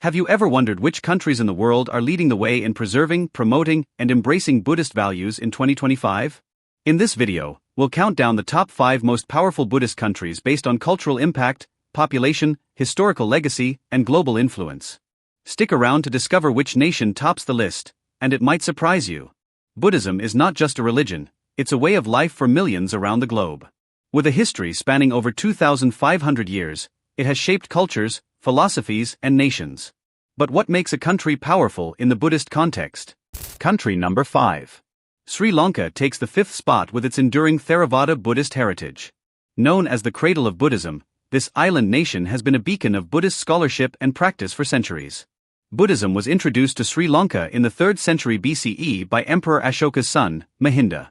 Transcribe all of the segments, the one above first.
Have you ever wondered which countries in the world are leading the way in preserving, promoting, and embracing Buddhist values in 2025? In this video, we'll count down the top 5 most powerful Buddhist countries based on cultural impact, population, historical legacy, and global influence. Stick around to discover which nation tops the list, and it might surprise you. Buddhism is not just a religion, it's a way of life for millions around the globe. With a history spanning over 2,500 years, it has shaped cultures, philosophies, and nations. But what makes a country powerful in the Buddhist context? Country number 5. Sri Lanka takes the 5th spot with its enduring Theravada Buddhist heritage. Known as the cradle of Buddhism, this island nation has been a beacon of Buddhist scholarship and practice for centuries. Buddhism was introduced to Sri Lanka in the 3rd century BCE by Emperor Ashoka's son, Mahinda.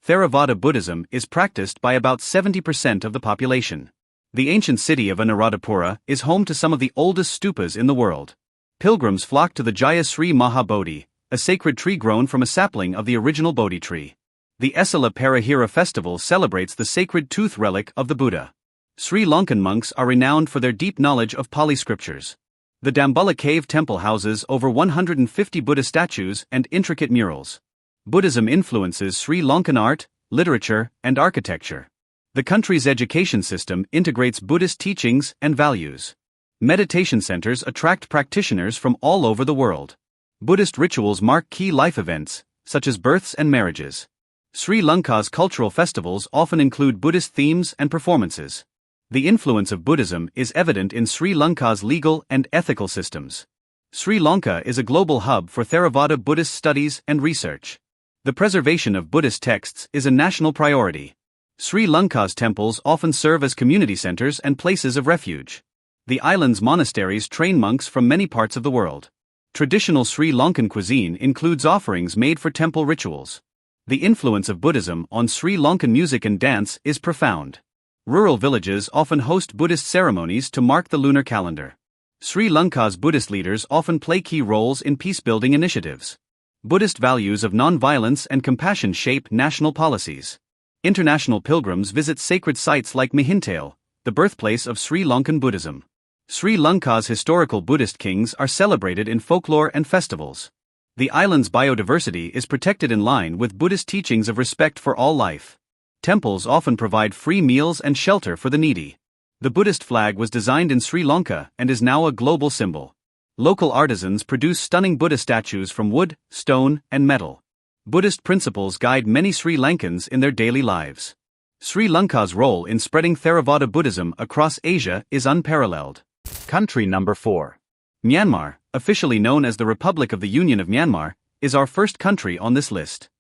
Theravada Buddhism is practiced by about 70% of the population. The ancient city of Anuradhapura is home to some of the oldest stupas in the world. Pilgrims flock to the Jaya Sri Maha Bodhi, a sacred tree grown from a sapling of the original Bodhi tree. The Esala Parahira festival celebrates the sacred tooth relic of the Buddha. Sri Lankan monks are renowned for their deep knowledge of Pali scriptures. The Dambulla cave temple houses over 150 Buddha statues and intricate murals. Buddhism influences Sri Lankan art, literature, and architecture. The country's education system integrates Buddhist teachings and values. Meditation centers attract practitioners from all over the world. Buddhist rituals mark key life events, such as births and marriages. Sri Lanka's cultural festivals often include Buddhist themes and performances. The influence of Buddhism is evident in Sri Lanka's legal and ethical systems. Sri Lanka is a global hub for Theravada Buddhist studies and research. The preservation of Buddhist texts is a national priority. Sri Lanka's temples often serve as community centers and places of refuge. The island's monasteries train monks from many parts of the world. Traditional Sri Lankan cuisine includes offerings made for temple rituals. The influence of Buddhism on Sri Lankan music and dance is profound. Rural villages often host Buddhist ceremonies to mark the lunar calendar. Sri Lanka's Buddhist leaders often play key roles in peace-building initiatives. Buddhist values of non-violence and compassion shape national policies. International pilgrims visit sacred sites like Mihintale, the birthplace of Sri Lankan Buddhism. Sri Lanka's historical Buddhist kings are celebrated in folklore and festivals. The island's biodiversity is protected in line with Buddhist teachings of respect for all life. Temples often provide free meals and shelter for the needy. The Buddhist flag was designed in Sri Lanka and is now a global symbol. Local artisans produce stunning Buddha statues from wood, stone, and metal. Buddhist principles guide many Sri Lankans in their daily lives. Sri Lanka's role in spreading Theravada Buddhism across Asia is unparalleled. Country number 4. Myanmar, officially known as the Republic of the Union of Myanmar, is our first country on this list.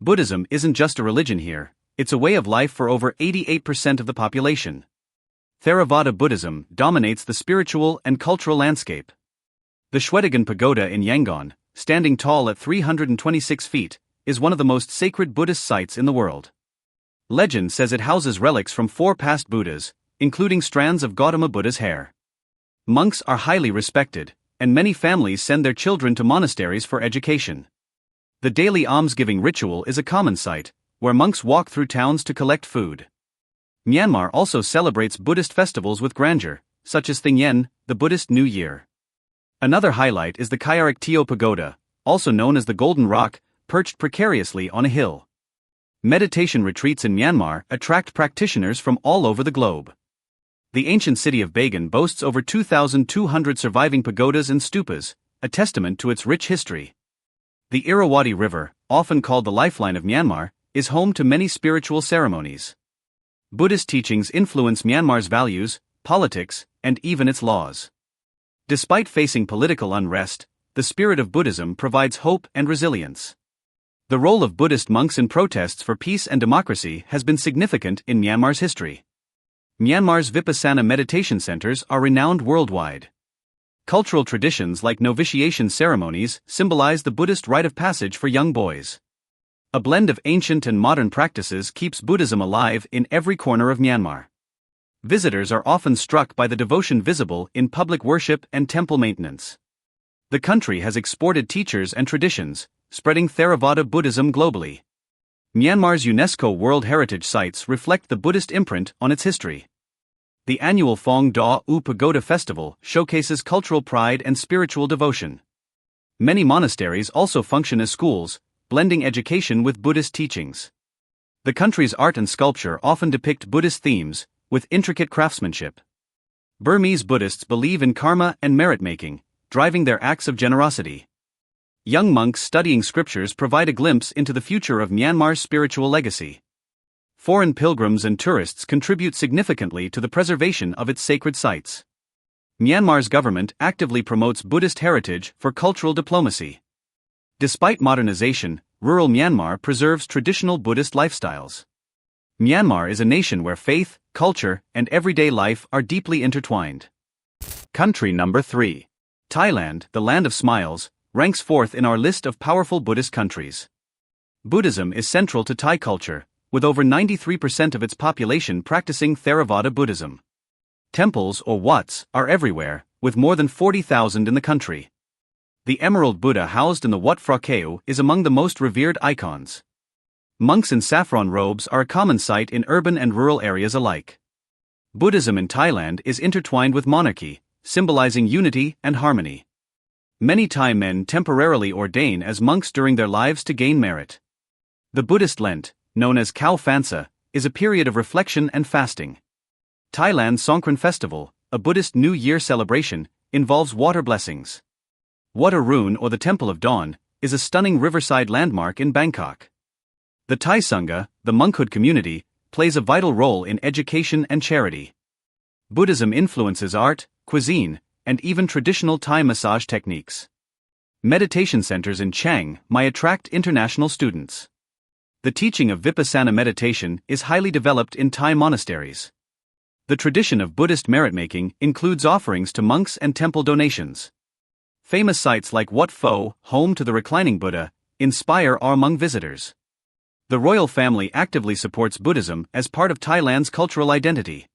Buddhism isn't just a religion here, it's a way of life for over 88% of the population. Theravada Buddhism dominates the spiritual and cultural landscape. The Shwedagon Pagoda in Yangon, standing tall at 326 feet, is one of the most sacred Buddhist sites in the world. Legend says it houses relics from 4 past Buddhas, including strands of Gautama Buddha's hair. Monks are highly respected, and many families send their children to monasteries for education. The daily almsgiving ritual is a common sight, where monks walk through towns to collect food. Myanmar also celebrates Buddhist festivals with grandeur, such as Thingyen, the Buddhist New Year. Another highlight is the Kyarik Teo Pagoda, also known as the Golden Rock, perched precariously on a hill. Meditation retreats in Myanmar attract practitioners from all over the globe. The ancient city of Bagan boasts over 2,200 surviving pagodas and stupas, a testament to its rich history. The Irrawaddy River, often called the lifeline of Myanmar, is home to many spiritual ceremonies. Buddhist teachings influence Myanmar's values, politics, and even its laws. Despite facing political unrest, the spirit of Buddhism provides hope and resilience. The role of Buddhist monks in protests for peace and democracy has been significant in Myanmar's history. Myanmar's Vipassana meditation centers are renowned worldwide. Cultural traditions like novitiation ceremonies symbolize the Buddhist rite of passage for young boys. A blend of ancient and modern practices keeps Buddhism alive in every corner of Myanmar. Visitors are often struck by the devotion visible in public worship and temple maintenance. The country has exported teachers and traditions, spreading Theravada Buddhism globally. Myanmar's UNESCO World Heritage Sites reflect the Buddhist imprint on its history. The annual Phong Da U Pagoda festival showcases cultural pride and spiritual devotion. Many monasteries also function as schools, blending education with Buddhist teachings. The country's art and sculpture often depict Buddhist themes, with intricate craftsmanship. Burmese Buddhists believe in karma and merit-making, driving their acts of generosity. Young monks studying scriptures provide a glimpse into the future of Myanmar's spiritual legacy. Foreign pilgrims and tourists contribute significantly to the preservation of its sacred sites. Myanmar's government actively promotes Buddhist heritage for cultural diplomacy. Despite modernization, rural Myanmar preserves traditional Buddhist lifestyles. Myanmar is a nation where faith, culture, and everyday life are deeply intertwined. Country number 3. Thailand, the land of smiles, ranks fourth in our list of powerful Buddhist countries. Buddhism is central to Thai culture, with over 93% of its population practicing Theravada Buddhism. Temples or wats are everywhere, with more than 40,000 in the country. The Emerald Buddha housed in the Wat Arun is among the most revered icons. Monks in saffron robes are a common sight in urban and rural areas alike. Buddhism in Thailand is intertwined with monarchy, symbolizing unity and harmony. Many Thai men temporarily ordain as monks during their lives to gain merit. The Buddhist Lent, known as Khao Phansa, is a period of reflection and fasting. Thailand's Songkran Festival, a Buddhist New Year celebration, involves water blessings. Wat Arun, or the Temple of Dawn, is a stunning riverside landmark in Bangkok. The Thai Sangha, the monkhood community, plays a vital role in education and charity. Buddhism influences art, cuisine, and even traditional Thai massage techniques. Meditation centers in Chiang Mai attract international students. The teaching of Vipassana meditation is highly developed in Thai monasteries. The tradition of Buddhist merit-making includes offerings to monks and temple donations. Famous sites like Wat Pho, home to the reclining Buddha, inspire awe among visitors. The royal family actively supports Buddhism as part of Thailand's cultural identity.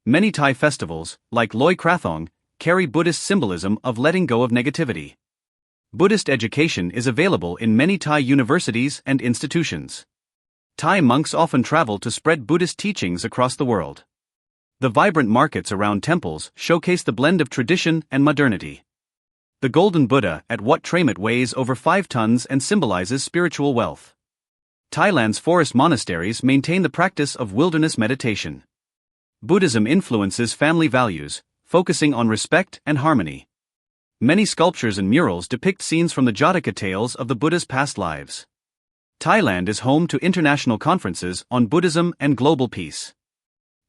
Many Thai festivals, like Loi Krathong, carry Buddhist symbolism of letting go of negativity. Buddhist education is available in many Thai universities and institutions. Thai monks often travel to spread Buddhist teachings across the world. The vibrant markets around temples showcase the blend of tradition and modernity. The Golden Buddha at Wat Arun weighs over 5 tons and symbolizes spiritual wealth. Thailand's forest monasteries maintain the practice of wilderness meditation. Buddhism influences family values, focusing on respect and harmony. Many sculptures and murals depict scenes from the Jataka tales of the Buddha's past lives. Thailand is home to international conferences on Buddhism and global peace.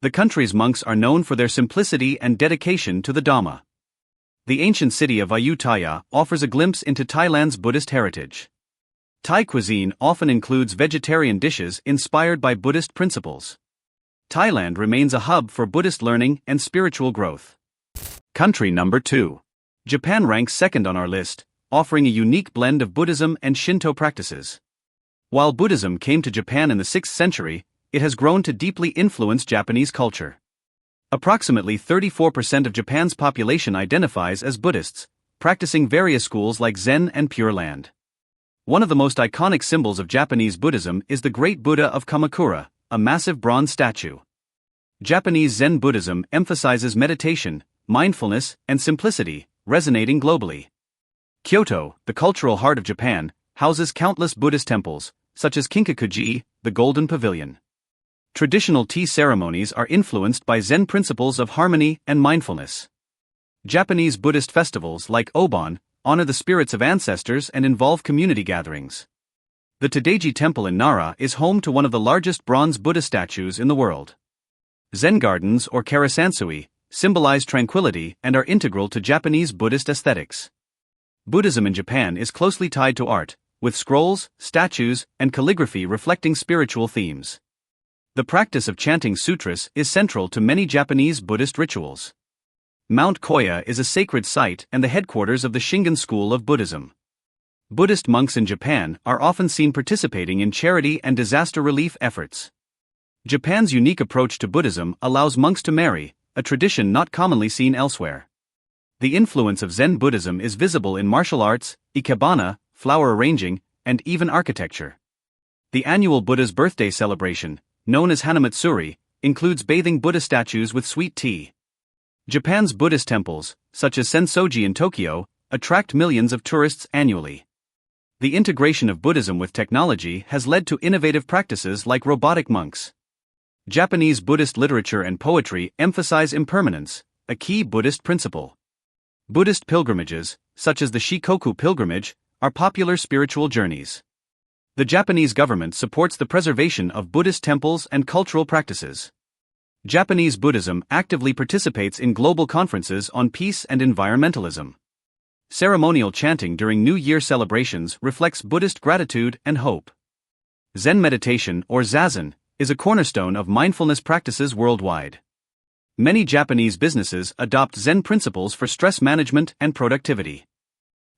The country's monks are known for their simplicity and dedication to the Dhamma. The ancient city of Ayutthaya offers a glimpse into Thailand's Buddhist heritage. Thai cuisine often includes vegetarian dishes inspired by Buddhist principles. Thailand remains a hub for Buddhist learning and spiritual growth. Country number 2. Japan ranks second on our list, offering a unique blend of Buddhism and Shinto practices. While Buddhism came to Japan in the 6th century, it has grown to deeply influence Japanese culture. Approximately 34% of Japan's population identifies as Buddhists, practicing various schools like Zen and Pure Land. One of the most iconic symbols of Japanese Buddhism is the Great Buddha of Kamakura, a massive bronze statue. Japanese Zen Buddhism emphasizes meditation, mindfulness, and simplicity, resonating globally. Kyoto, the cultural heart of Japan, houses countless Buddhist temples, such as Kinkakuji, the Golden Pavilion. Traditional tea ceremonies are influenced by Zen principles of harmony and mindfulness. Japanese Buddhist festivals like Obon honor the spirits of ancestors and involve community gatherings. The Todaiji Temple in Nara is home to one of the largest bronze Buddha statues in the world. Zen gardens, or karasansui, symbolize tranquility and are integral to Japanese Buddhist aesthetics. Buddhism in Japan is closely tied to art, with scrolls, statues, and calligraphy reflecting spiritual themes. The practice of chanting sutras is central to many Japanese Buddhist rituals. Mount Koya is a sacred site and the headquarters of the Shingon school of Buddhism. Buddhist monks in Japan are often seen participating in charity and disaster relief efforts. Japan's unique approach to Buddhism allows monks to marry, a tradition not commonly seen elsewhere. The influence of Zen Buddhism is visible in martial arts, ikebana, flower arranging, and even architecture. The annual Buddha's birthday celebration, known as Hanamatsuri, includes bathing Buddha statues with sweet tea. Japan's Buddhist temples, such as Sensoji in Tokyo, attract millions of tourists annually. The integration of Buddhism with technology has led to innovative practices like robotic monks. Japanese Buddhist literature and poetry emphasize impermanence, a key Buddhist principle. Buddhist pilgrimages, such as the Shikoku pilgrimage, are popular spiritual journeys. The Japanese government supports the preservation of Buddhist temples and cultural practices. Japanese Buddhism actively participates in global conferences on peace and environmentalism. Ceremonial chanting during New Year celebrations reflects Buddhist gratitude and hope. Zen meditation, or zazen, is a cornerstone of mindfulness practices worldwide. Many Japanese businesses adopt Zen principles for stress management and productivity.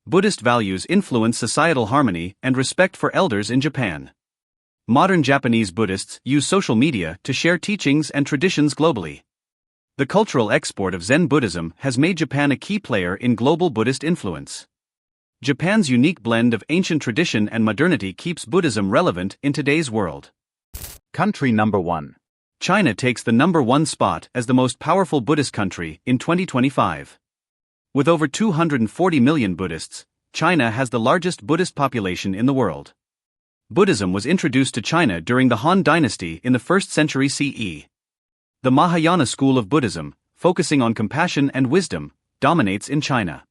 Buddhist values influence societal harmony and respect for elders in Japan. Modern Japanese Buddhists use social media to share teachings and traditions globally. The cultural export of Zen Buddhism has made Japan a key player in global Buddhist influence. Japan's unique blend of ancient tradition and modernity keeps Buddhism relevant in today's world. Country number 1. China takes the number 1 spot as the most powerful Buddhist country in 2025. With over 240 million Buddhists, China has the largest Buddhist population in the world. Buddhism was introduced to China during the Han Dynasty in the 1st century CE. The Mahayana school of Buddhism, focusing on compassion and wisdom, dominates in China.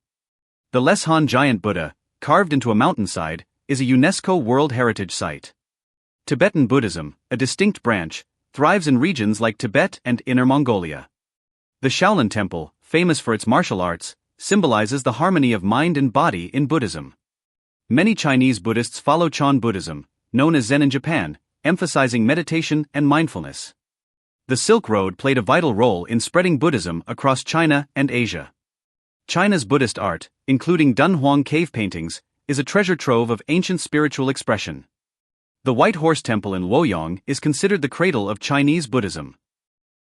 The Leshan Giant Buddha, carved into a mountainside, is a UNESCO World Heritage Site. Tibetan Buddhism, a distinct branch, thrives in regions like Tibet and Inner Mongolia. The Shaolin Temple, famous for its martial arts, symbolizes the harmony of mind and body in Buddhism. Many Chinese Buddhists follow Chan Buddhism, known as Zen in Japan, emphasizing meditation and mindfulness. The Silk Road played a vital role in spreading Buddhism across China and Asia. China's Buddhist art, including Dunhuang cave paintings, is a treasure trove of ancient spiritual expression. The White Horse Temple in Luoyang is considered the cradle of Chinese Buddhism.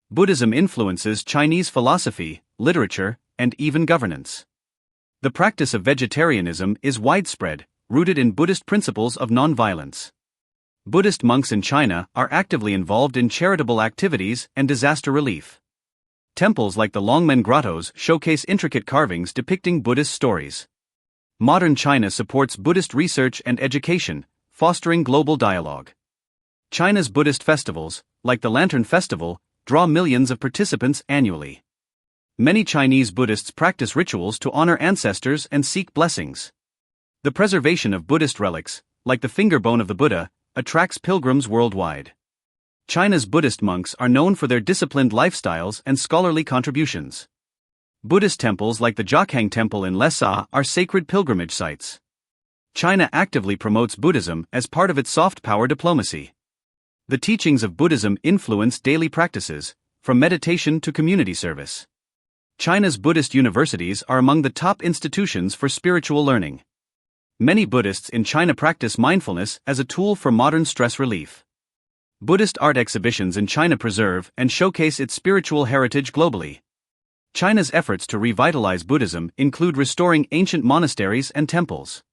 Buddhism influences Chinese philosophy, literature, and even governance. The practice of vegetarianism is widespread, rooted in Buddhist principles of nonviolence. Buddhist monks in China are actively involved in charitable activities and disaster relief. Temples like the Longmen Grottos showcase intricate carvings depicting Buddhist stories. Modern China supports Buddhist research and education, fostering global dialogue. China's Buddhist festivals, like the Lantern Festival, draw millions of participants annually. Many Chinese Buddhists practice rituals to honor ancestors and seek blessings. The preservation of Buddhist relics, like the finger bone of the Buddha, attracts pilgrims worldwide. China's Buddhist monks are known for their disciplined lifestyles and scholarly contributions. Buddhist temples like the Jokhang Temple in Lhasa are sacred pilgrimage sites. China actively promotes Buddhism as part of its soft power diplomacy. The teachings of Buddhism influence daily practices, from meditation to community service. China's Buddhist universities are among the top institutions for spiritual learning. Many Buddhists in China practice mindfulness as a tool for modern stress relief. Buddhist art exhibitions in China preserve and showcase its spiritual heritage globally. China's efforts to revitalize Buddhism include restoring ancient monasteries and temples.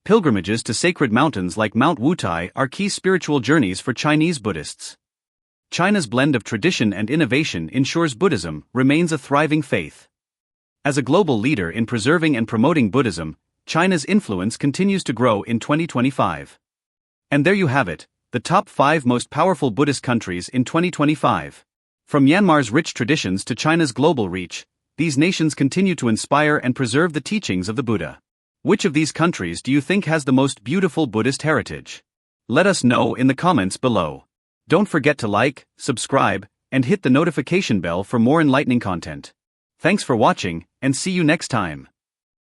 Pilgrimages to sacred mountains like Mount Wutai are key spiritual journeys for Chinese Buddhists. China's blend of tradition and innovation ensures Buddhism remains a thriving faith. As a global leader in preserving and promoting Buddhism, China's influence continues to grow in 2025. And there you have it, the top 5 most powerful Buddhist countries in 2025. From Myanmar's rich traditions to China's global reach, these nations continue to inspire and preserve the teachings of the Buddha. Which of these countries do you think has the most beautiful Buddhist heritage? Let us know in the comments below. Don't forget to like, subscribe, and hit the notification bell for more enlightening content. Thanks for watching, and see you next time.